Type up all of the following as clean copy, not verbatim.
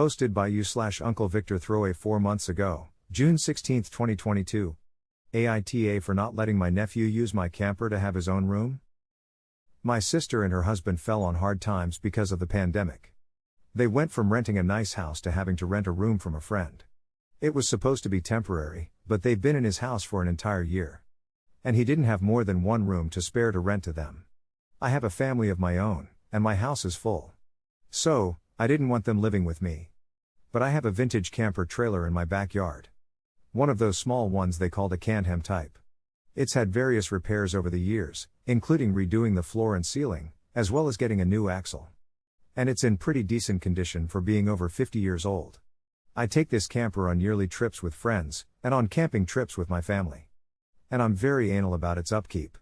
Posted by you/Uncle Victor Throwaway 4 months ago, June 16, 2022. AITA for not letting my nephew use my camper to have his own room? My sister and her husband fell on hard times because of the pandemic. They went from renting a nice house to having to rent a room from a friend. It was supposed to be temporary, but they've been in his house for an entire year. And he didn't have more than one room to spare to rent to them. I have a family of my own, and my house is full. So, I didn't want them living with me. But I have a vintage camper trailer in my backyard. One of those small ones they called a Can-Am type. It's had various repairs over the years, including redoing the floor and ceiling, as well as getting a new axle. And it's in pretty decent condition for being over 50 years old. I take this camper on yearly trips with friends, and on camping trips with my family. And I'm very anal about its upkeep.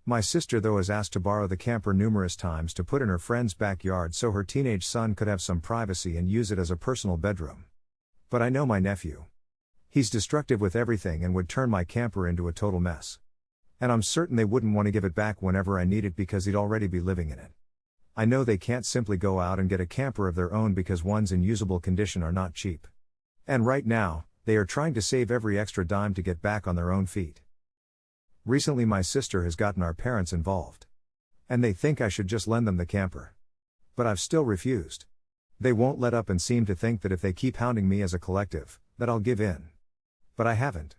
My sister though has asked to borrow the camper numerous times to put in her friend's backyard so her teenage son could have some privacy and use it as a personal bedroom. But I know my nephew. He's destructive with everything and would turn my camper into a total mess. And I'm certain they wouldn't want to give it back whenever I need it because he'd already be living in it. I know they can't simply go out and get a camper of their own because ones in usable condition are not cheap. And right now, they are trying to save every extra dime to get back on their own feet. Recently my sister has gotten our parents involved. And they think I should just lend them the camper. But I've still refused. They won't let up and seem to think that if they keep hounding me as a collective, that I'll give in. But I haven't.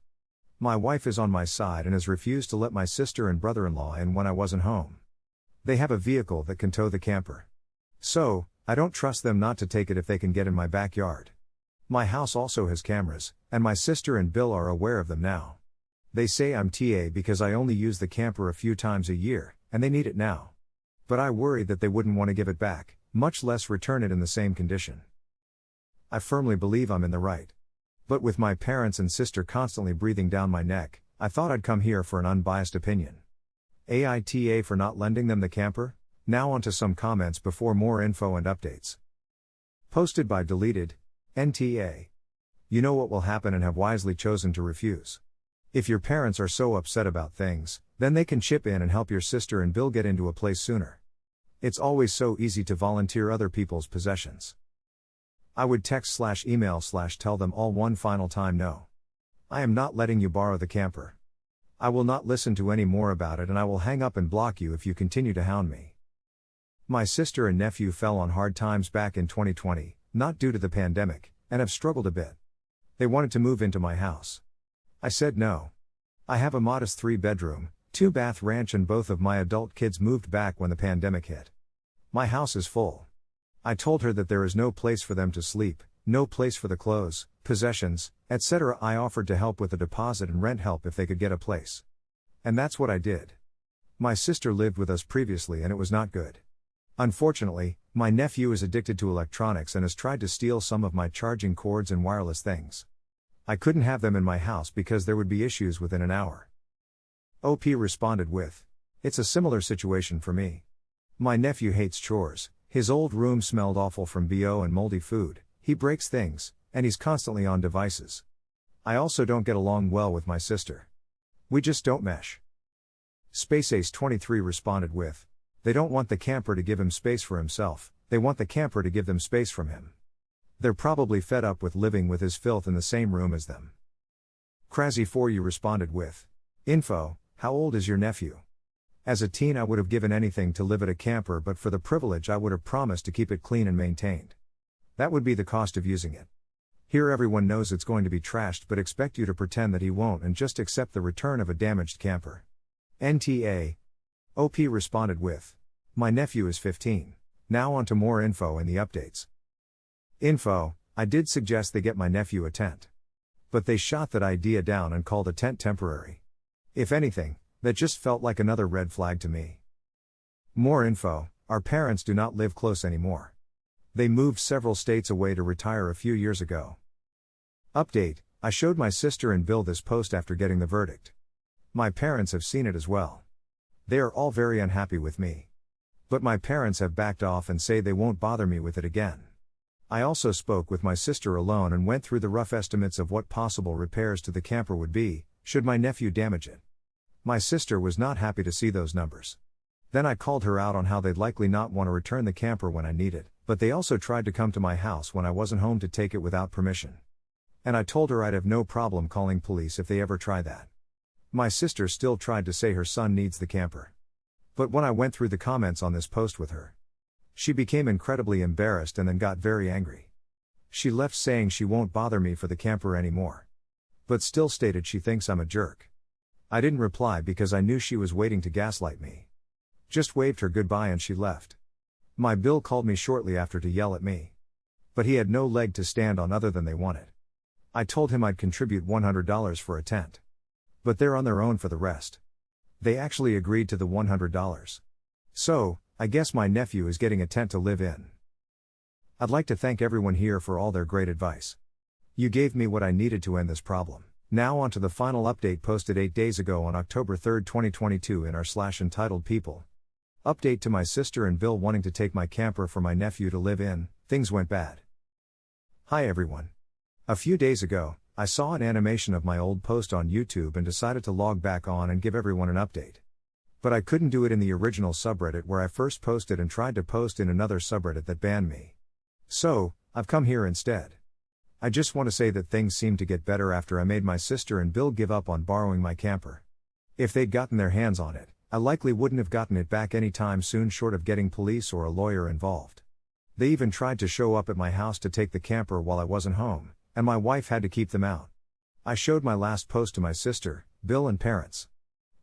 My wife is on my side and has refused to let my sister and brother-in-law in when I wasn't home. They have a vehicle that can tow the camper. So, I don't trust them not to take it if they can get in my backyard. My house also has cameras, and my sister and Bill are aware of them now. They say I'm TA because I only use the camper a few times a year, and they need it now. But I worry that they wouldn't want to give it back, much less return it in the same condition. I firmly believe I'm in the right. But with my parents and sister constantly breathing down my neck, I thought I'd come here for an unbiased opinion. AITA for not lending them the camper? Now onto some comments before more info and updates. Posted by Deleted, NTA. You know what will happen and have wisely chosen to refuse. If your parents are so upset about things, then they can chip in and help your sister and Bill get into a place sooner. It's always so easy to volunteer other people's possessions. I would text/email/tell them all one final time no. I am not letting you borrow the camper. I will not listen to any more about it and I will hang up and block you if you continue to hound me. My sister and nephew fell on hard times back in 2020, not due to the pandemic, and have struggled a bit. They wanted to move into my house. I said no. I have a modest 3-bedroom, 2-bath ranch and both of my adult kids moved back when the pandemic hit. My house is full. I told her that there is no place for them to sleep, no place for the clothes, possessions, etc. I offered to help with the deposit and rent help if they could get a place. And that's what I did. My sister lived with us previously and it was not good. Unfortunately, my nephew is addicted to electronics and has tried to steal some of my charging cords and wireless things. I couldn't have them in my house because there would be issues within an hour. OP responded with, "It's a similar situation for me. My nephew hates chores, his old room smelled awful from BO and moldy food, he breaks things, and he's constantly on devices. I also don't get along well with my sister. We just don't mesh." SpaceAce23 responded with, "They don't want the camper to give him space for himself, they want the camper to give them space from him. They're probably fed up with living with his filth in the same room as them." Crazy4U responded with, "Info, how old is your nephew? As a teen I would have given anything to live at a camper but for the privilege I would have promised to keep it clean and maintained. That would be the cost of using it. Here everyone knows it's going to be trashed but expect you to pretend that he won't and just accept the return of a damaged camper." NTA. OP responded with, "My nephew is 15. Now on to more info and the updates. Info, I did suggest they get my nephew a tent. But they shot that idea down and called a tent temporary. If anything, that just felt like another red flag to me. More info, our parents do not live close anymore. They moved several states away to retire a few years ago." Update, I showed my sister and Bill this post after getting the verdict. My parents have seen it as well. They are all very unhappy with me. But my parents have backed off and say they won't bother me with it again. I also spoke with my sister alone and went through the rough estimates of what possible repairs to the camper would be, should my nephew damage it. My sister was not happy to see those numbers. Then I called her out on how they'd likely not want to return the camper when I need it, but they also tried to come to my house when I wasn't home to take it without permission. And I told her I'd have no problem calling police if they ever try that. My sister still tried to say her son needs the camper. But when I went through the comments on this post with her, she became incredibly embarrassed and then got very angry. She left saying she won't bother me for the camper anymore. But still stated she thinks I'm a jerk. I didn't reply because I knew she was waiting to gaslight me. Just waved her goodbye and she left. My Bill called me shortly after to yell at me. But he had no leg to stand on other than they wanted. I told him I'd contribute $100 for a tent. But they're on their own for the rest. They actually agreed to the $100. So, I guess my nephew is getting a tent to live in. I'd like to thank everyone here for all their great advice. You gave me what I needed to end this problem. Now on to the final update posted 8 days ago on October 3, 2022 in /Untitled People. Update to my sister and Bill wanting to take my camper for my nephew to live in, things went bad. Hi everyone. A few days ago, I saw an animation of my old post on YouTube and decided to log back on and give everyone an update. But I couldn't do it in the original subreddit where I first posted and tried to post in another subreddit that banned me. So, I've come here instead. I just want to say that things seemed to get better after I made my sister and Bill give up on borrowing my camper. If they'd gotten their hands on it, I likely wouldn't have gotten it back anytime soon short of getting police or a lawyer involved. They even tried to show up at my house to take the camper while I wasn't home, and my wife had to keep them out. I showed my last post to my sister, Bill and parents.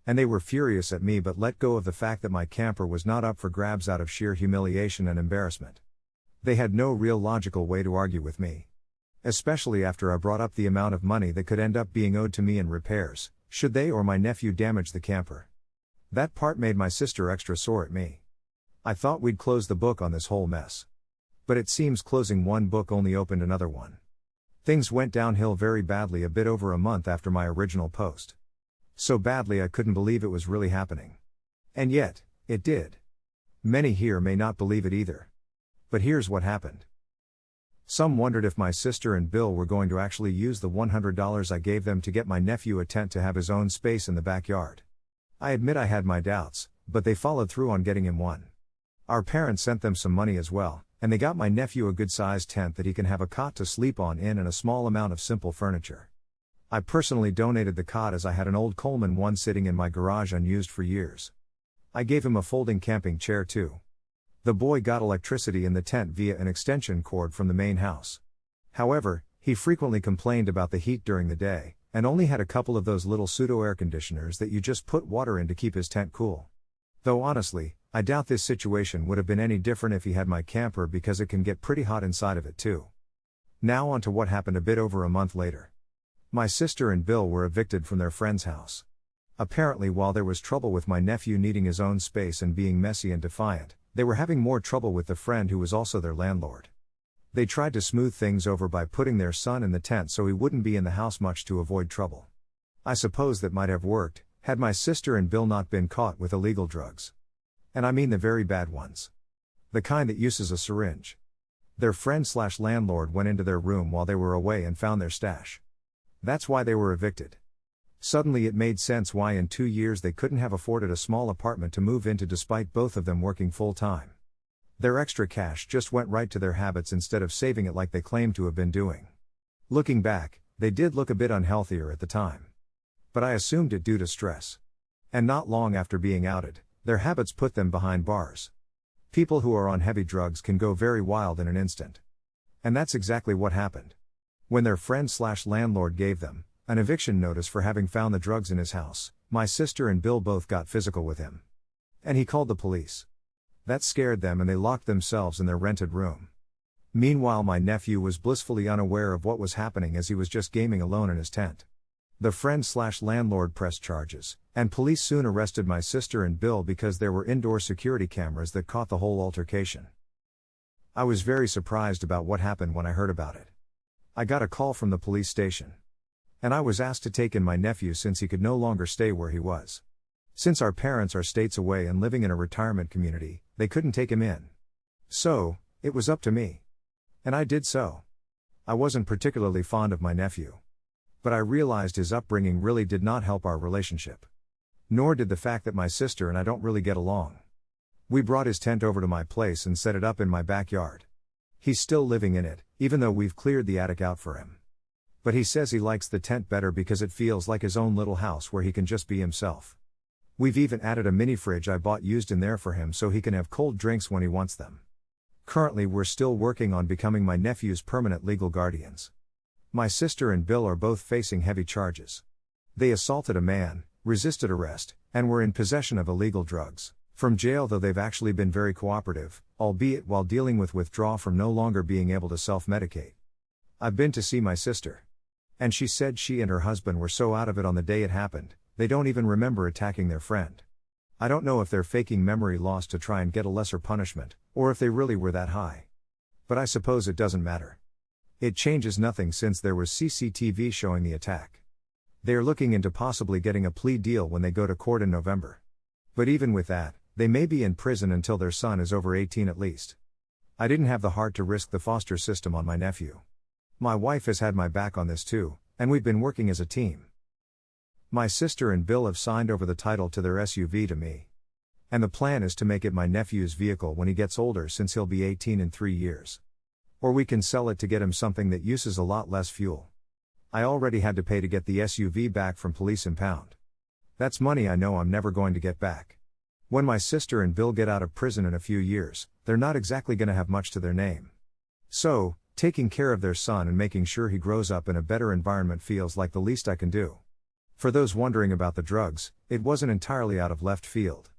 And they were furious at me but let go of the fact that my camper was not up for grabs out of sheer humiliation and embarrassment. They had no real logical way to argue with me. Especially after I brought up the amount of money that could end up being owed to me in repairs, should they or my nephew damage the camper. That part made my sister extra sore at me. I thought we'd close the book on this whole mess. But it seems closing one book only opened another one. Things went downhill very badly a bit over a month after my original post. So badly I couldn't believe it was really happening. And yet, it did. Many here may not believe it either. But here's what happened. Some wondered if my sister and Bill were going to actually use the $100 I gave them to get my nephew a tent to have his own space in the backyard. I admit I had my doubts, but they followed through on getting him one. Our parents sent them some money as well, and they got my nephew a good-sized tent that he can have a cot to sleep on in and a small amount of simple furniture. I personally donated the cot as I had an old Coleman one sitting in my garage unused for years. I gave him a folding camping chair too. The boy got electricity in the tent via an extension cord from the main house. However, he frequently complained about the heat during the day, and only had a couple of those little pseudo-air conditioners that you just put water in to keep his tent cool. Though honestly, I doubt this situation would have been any different if he had my camper because it can get pretty hot inside of it too. Now on to what happened a bit over a month later. My sister and Bill were evicted from their friend's house. Apparently while there was trouble with my nephew needing his own space and being messy and defiant, they were having more trouble with the friend who was also their landlord. They tried to smooth things over by putting their son in the tent so he wouldn't be in the house much to avoid trouble. I suppose that might have worked, had my sister and Bill not been caught with illegal drugs. And I mean the very bad ones. The kind that uses a syringe. Their friend/landlord went into their room while they were away and found their stash. That's why they were evicted. Suddenly it made sense why in 2 years they couldn't have afforded a small apartment to move into despite both of them working full-time. Their extra cash just went right to their habits instead of saving it like they claimed to have been doing. Looking back, they did look a bit unhealthier at the time. But I assumed it due to stress. And not long after being outed, their habits put them behind bars. People who are on heavy drugs can go very wild in an instant. And that's exactly what happened. When their friend/landlord gave them an eviction notice for having found the drugs in his house, my sister and Bill both got physical with him. And he called the police. That scared them and they locked themselves in their rented room. Meanwhile my nephew was blissfully unaware of what was happening as he was just gaming alone in his tent. The friend/landlord pressed charges, and police soon arrested my sister and Bill because there were indoor security cameras that caught the whole altercation. I was very surprised about what happened when I heard about it. I got a call from the police station. And I was asked to take in my nephew since he could no longer stay where he was. Since our parents are states away and living in a retirement community, they couldn't take him in. So, it was up to me. And I did so. I wasn't particularly fond of my nephew. But I realized his upbringing really did not help our relationship. Nor did the fact that my sister and I don't really get along. We brought his tent over to my place and set it up in my backyard. He's still living in it, even though we've cleared the attic out for him. But he says he likes the tent better because it feels like his own little house where he can just be himself. We've even added a mini fridge I bought used in there for him so he can have cold drinks when he wants them. Currently we're still working on becoming my nephew's permanent legal guardians. My sister and Bill are both facing heavy charges. They assaulted a man, resisted arrest, and were in possession of illegal drugs. From jail, though they've actually been very cooperative, albeit while dealing with withdrawal from no longer being able to self-medicate. I've been to see my sister. And she said she and her husband were so out of it on the day it happened, they don't even remember attacking their friend. I don't know if they're faking memory loss to try and get a lesser punishment, or if they really were that high. But I suppose it doesn't matter. It changes nothing since there was CCTV showing the attack. They are looking into possibly getting a plea deal when they go to court in November. But even with that, they may be in prison until their son is over 18 at least. I didn't have the heart to risk the foster system on my nephew. My wife has had my back on this too, and we've been working as a team. My sister and Bill have signed over the title to their SUV to me. And the plan is to make it my nephew's vehicle when he gets older, since he'll be 18 in 3 years. Or we can sell it to get him something that uses a lot less fuel. I already had to pay to get the SUV back from police impound. That's money I know I'm never going to get back. When my sister and Bill get out of prison in a few years, they're not exactly going to have much to their name. So, taking care of their son and making sure he grows up in a better environment feels like the least I can do. For those wondering about the drugs, it wasn't entirely out of left field.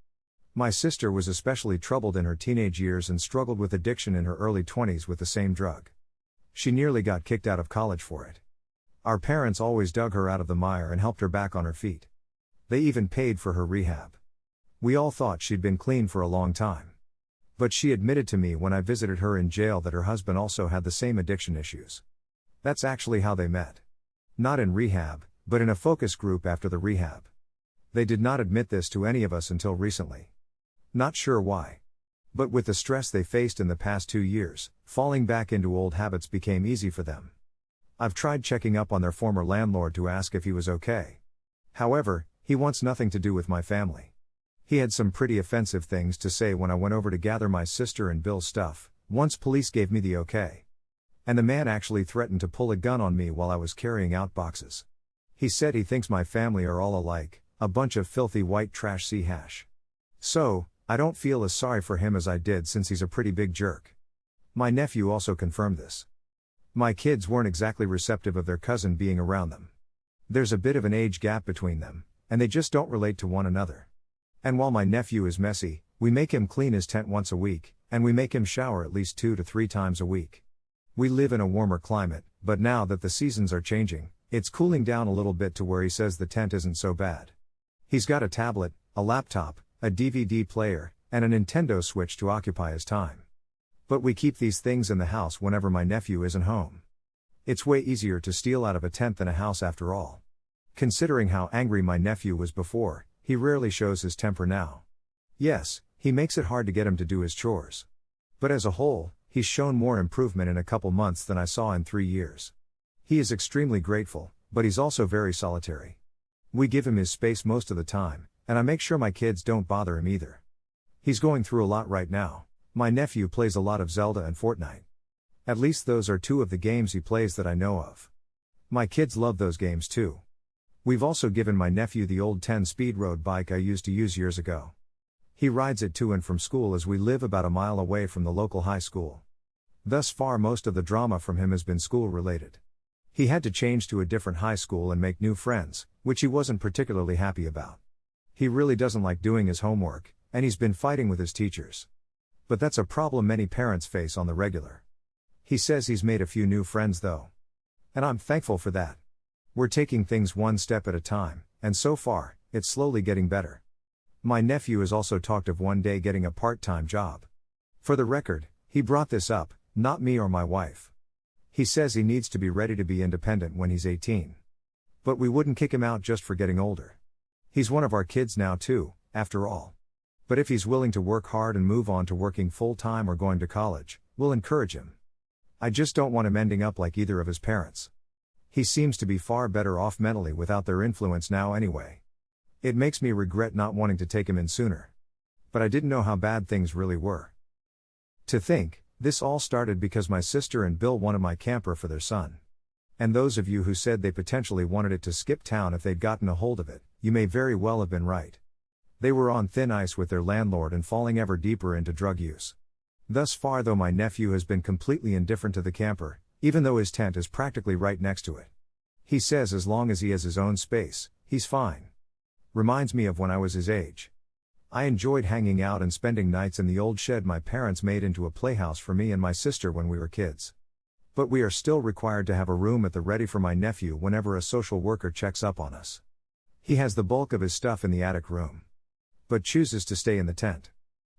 My sister was especially troubled in her teenage years and struggled with addiction in her early 20s with the same drug. She nearly got kicked out of college for it. Our parents always dug her out of the mire and helped her back on her feet. They even paid for her rehab. We all thought she'd been clean for a long time. But she admitted to me when I visited her in jail that her husband also had the same addiction issues. That's actually how they met. Not in rehab, but in a focus group after the rehab. They did not admit this to any of us until recently. Not sure why. But with the stress they faced in the past 2 years, falling back into old habits became easy for them. I've tried checking up on their former landlord to ask if he was okay. However, he wants nothing to do with my family. He had some pretty offensive things to say when I went over to gather my sister and Bill's stuff, once police gave me the okay. And the man actually threatened to pull a gun on me while I was carrying out boxes. He said he thinks my family are all alike, a bunch of filthy white trash hash. So, I don't feel as sorry for him as I did, since he's a pretty big jerk. My nephew also confirmed this. My kids weren't exactly receptive of their cousin being around them. There's a bit of an age gap between them, and they just don't relate to one another. And while my nephew is messy, we make him clean his tent once a week, and we make him shower at least 2 to 3 times a week. We live in a warmer climate, but now that the seasons are changing, it's cooling down a little bit to where he says the tent isn't so bad. He's got a tablet, a laptop, a DVD player, and a Nintendo Switch to occupy his time. But we keep these things in the house whenever my nephew isn't home. It's way easier to steal out of a tent than a house after all. Considering how angry my nephew was before, he rarely shows his temper now. Yes, he makes it hard to get him to do his chores. But as a whole, he's shown more improvement in a couple months than I saw in 3 years. He is extremely grateful, but he's also very solitary. We give him his space most of the time, and I make sure my kids don't bother him either. He's going through a lot right now. My nephew plays a lot of Zelda and Fortnite. At least those are 2 of the games he plays that I know of. My kids love those games too. We've also given my nephew the old 10-speed road bike I used to use years ago. He rides it to and from school, as we live about a mile away from the local high school. Thus far, most of the drama from him has been school-related. He had to change to a different high school and make new friends, which he wasn't particularly happy about. He really doesn't like doing his homework, and he's been fighting with his teachers. But that's a problem many parents face on the regular. He says he's made a few new friends though. And I'm thankful for that. We're taking things one step at a time, and so far, it's slowly getting better. My nephew has also talked of one day getting a part-time job. For the record, he brought this up, not me or my wife. He says he needs to be ready to be independent when he's 18. But we wouldn't kick him out just for getting older. He's one of our kids now too, after all. But if he's willing to work hard and move on to working full-time or going to college, we'll encourage him. I just don't want him ending up like either of his parents. He seems to be far better off mentally without their influence now anyway. It makes me regret not wanting to take him in sooner. But I didn't know how bad things really were. To think, This all started because my sister and Bill wanted my camper for their son. And those of you who said they potentially wanted it to skip town if they'd gotten a hold of it, you may very well have been right. They were on thin ice with their landlord and falling ever deeper into drug use. Thus far, though, my nephew has been completely indifferent to the camper, even though his tent is practically right next to it. He says as long as he has his own space, he's fine. Reminds me of when I was his age. I enjoyed hanging out and spending nights in the old shed my parents made into a playhouse for me and my sister when we were kids. But we are still required to have a room at the ready for my nephew whenever a social worker checks up on us. He has the bulk of his stuff in the attic room, but chooses to stay in the tent,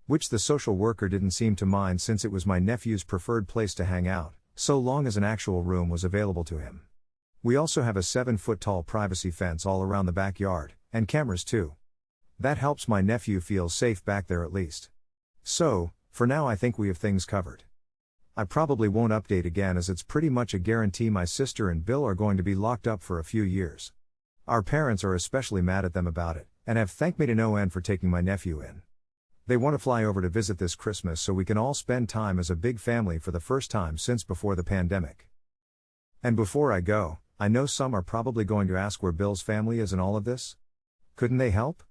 which the social worker didn't seem to mind since it was my nephew's preferred place to hang out, so long as an actual room was available to him. We also have a 7-foot-tall privacy fence all around the backyard, and cameras too. That helps my nephew feel safe back there at least. So, for now I think we have things covered. I probably won't update again as it's pretty much a guarantee my sister and Bill are going to be locked up for a few years. Our parents are especially mad at them about it, and have thanked me to no end for taking my nephew in. They want to fly over to visit this Christmas so we can all spend time as a big family for the first time since before the pandemic. And before I go, I know some are probably going to ask where Bill's family is in all of this. Couldn't they help?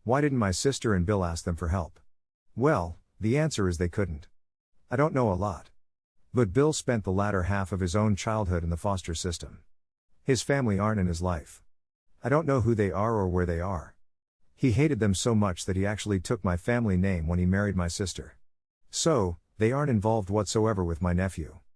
Why didn't my sister and Bill ask them for help? Well, the answer is they couldn't. I don't know a lot. But Bill spent the latter half of his own childhood in the foster system. His family aren't in his life. I don't know who they are or where they are. He hated them so much that he actually took my family name when he married my sister. So, they aren't involved whatsoever with my nephew.